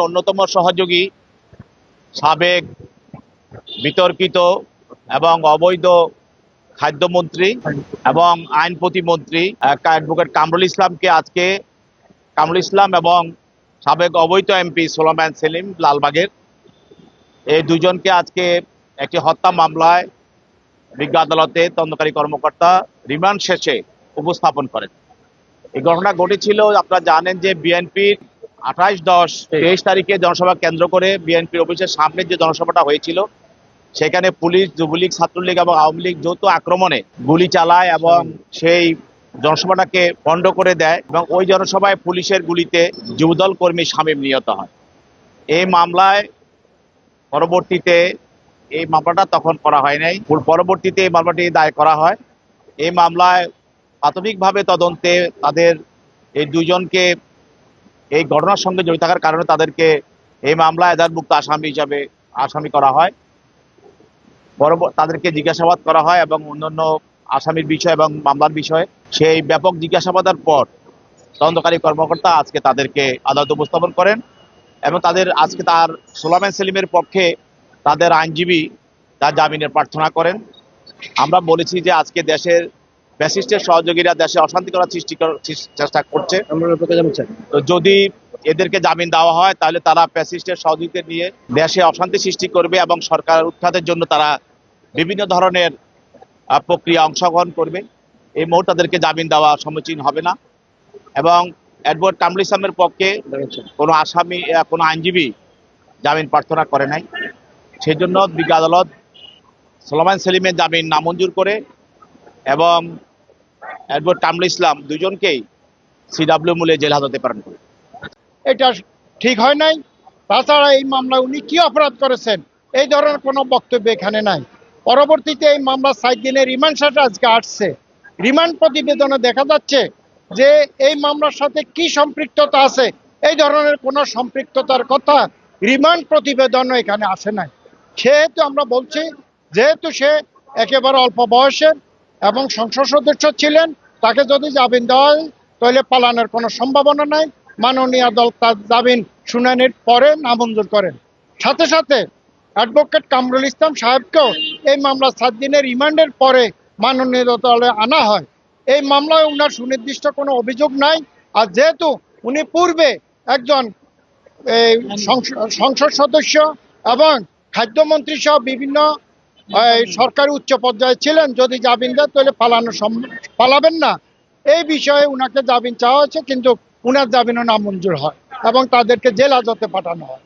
অন্যতম সহযোগী সাবেক বিতর্কিত এবং অবৈধ খাদ্যমন্ত্রী এবং আইন প্রতিমন্ত্রী অ্যাডভোকেট কামরুল ইসলামকে আজকে কামরুল ইসলাম এবং সাবেক অবৈধ এমপি সোলায়মান সেলিম লালবাগের এই দুজনকে আজকে একটি হত্যা মামলায় বিজ্ঞ আদালতে তদন্তকারী কর্মকর্তা রিমান্ড শেষে উপস্থাপন করেন। এই ঘটনা ঘটেছিল, আপনারা জানেন যে বিএনপির 28-10-23 তারিখে জনসভা কেন্দ্র করে বিএনপির অফিসের সামনে যে জনসভাটা হয়েছিল সেখানে পুলিশ, যুবলীগ, ছাত্রলীগ এবং আওয়ামী লীগ যৌথ আক্রমণে গুলি চালায় এবং সেই জনসভাটাকে পণ্ড করে দেয় এবং ওই জনসভায় পুলিশের গুলিতে যুবদল কর্মী শামীম নিহত হয়। এই মামলায় পরবর্তীতে এই মামলাটা তখন করা হয় নাই, পরবর্তীতে এই মামলাটি দায়ের করা হয়। এই মামলায় প্রাথমিকভাবে তদন্তে তাদের এই দুজনকে এই ঘটনার সঙ্গে জড়িত থাকার কারণে তাদেরকে এই মামলায় এজাহারভুক্ত আসামি হিসাবে আসামি করা হয়। তাদেরকে জিজ্ঞাসাবাদ করা হয় এবং অন্যান্য আসামির বিষয় এবং মামলার বিষয়ে সেই ব্যাপক জিজ্ঞাসাবাদের পর তদন্তকারী কর্মকর্তা আজকে তাদেরকে আদালতে উপস্থাপন করেন এবং তাদের আজকে তার সোলায়মান সেলিমের পক্ষে তাদের আইনজীবী তার জামিনের প্রার্থনা করেন। আমরা বলেছি যে আজকে দেশের ফ্যাসিস্টের সহযোগীরা দেশে অশান্তি করার চেষ্টা করছে। তো যদি এদেরকে জামিন দেওয়া হয় তাহলে তারা ফ্যাসিস্টের সহযোগীদের নিয়ে দেশে অশান্তি সৃষ্টি করবে এবং সরকার উৎখাতের জন্য তারা বিভিন্ন ধরনের প্রক্রিয়া অংশগ্রহণ করবে। এই মুহূর্তে তাদেরকে জামিন দেওয়া সমীচীন হবে না এবং অ্যাডভোকেট কামরুল ইসলামের পক্ষে কোনো আসামি, কোনো আইনজীবী জামিন প্রার্থনা করে নাই। সেই জন্য বিজ্ঞ আদালত সোলায়মান সেলিমের জামিন নামঞ্জুর করে এবং অ্যাডভোকেট কামরুল ইসলাম দুজনকেই সিডব্লিউ মূলে জেল হাজতে প্রেরণ করে। এটা ঠিক হয় নাই। তাছাড়া এই মামলা উনি কি অপরাধ করেছেন এই ধরনের কোনো বক্তব্য এখানে নাই। পরবর্তীতে এই মামলা 7 দিনের রিমান্ড শেষে আজকে আসছে। রিমান্ড প্রতিবেদনে দেখা যাচ্ছে যে এই মামলার সাথে কি সম্পৃক্ততা আছে, এই ধরনের কোনো সম্পৃক্ততার কথা রিমান্ড প্রতিবেদনও এখানে আসে নাই। সেহেতু আমরা বলছি, যেহেতু সে একেবারে অল্প বয়সের এবং সংসদ সদস্য ছিলেন, তাকে যদি জামিন দেওয়া হয় তাহলে পালানোর কোনো সম্ভাবনা নাই। মাননীয় আদালত তার জামিন শুনানির পরে নামঞ্জুর করেন। সাথে সাথে অ্যাডভোকেট কামরুল ইসলাম সাহেবকেও এই মামলা 7 দিনের রিমান্ডের পরে মাননীয় আদালতে আনা হয়। এই মামলায় উনার সুনির্দিষ্ট কোনো অভিযোগ নাই। আর যেহেতু উনি পূর্বে একজন সংসদ সদস্য এবং খাদ্যমন্ত্রী সহ বিভিন্ন সরকারি উচ্চ পর্যায়ে ছিলেন, যদি জামিন দেয় তাহলে পালাবেন না। এই বিষয়ে উনাকে জামিন চাওয়া হয়েছে, কিন্তু উনার জামিনও নামঞ্জুর হয় এবং তাদেরকে জেল হাজতে পাঠানো হয়।